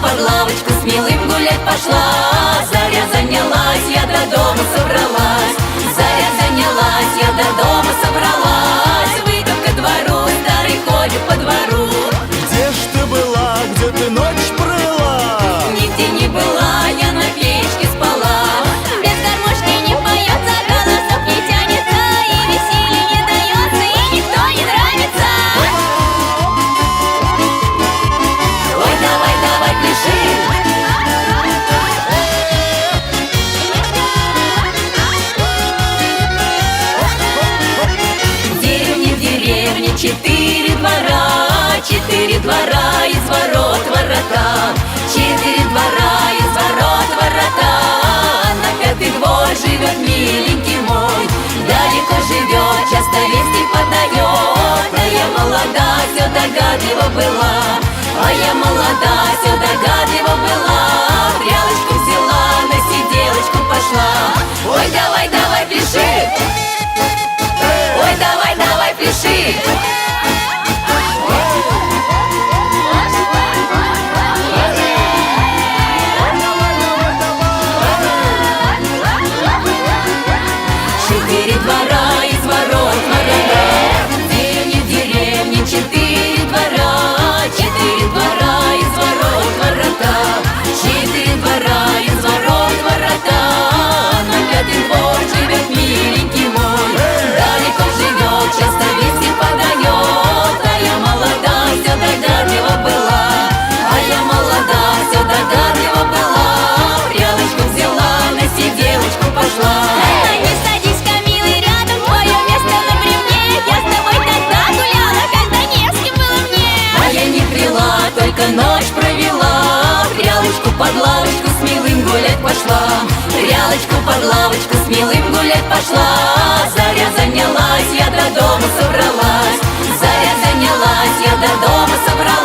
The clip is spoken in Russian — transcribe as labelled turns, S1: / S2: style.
S1: под лавочку с милым гулять пошла. Заря занялась, я до дома собралась. Заря занялась, я до дома собралась. Выйду ко двору, старый ходит по двору.
S2: Где ж ты была, где ты ночь провела?
S1: Нигде не была, я на печке спала. Без гармошки не поется, голосок не тянется, и веселье не дается, и никто не нравится. Ой, давай, давай, пляши. В деревне четыре двора, из ворот ворота. Четыре двора, из ворот ворота. На пятый двор живет миленький мой. Далеко живет, часто вести подает. А я молода, все догадлива была. А я молода, все догадлива была. Прялочку взяла, на сиделочку пошла. Ой, давай, давай, пляши. Ой, давай, давай, пляши. Четыре двора, из ворот ворота. В деревне четыре двора. Четыре двора, из ворот ворота. Четыре двора, из ворот ворота. На пятый двор живет миленький мой. Далеко живет, часто вести подает. А я молода, все догадлива была. А я молода, все догадлива была. Прялочку взяла, на сиделочку пошла. Не садись-ка, милый, рядом, твое место на бревне. Я с тобой тогда гуляла, когда не с кем было мне. А я не прила, только ночь провела. Прялочку под лавочку с милым гулять пошла. Прялочку под лавочку с милым гулять пошла. Заря занялась, я до дома собралась. Заря занялась, я до дома собралась.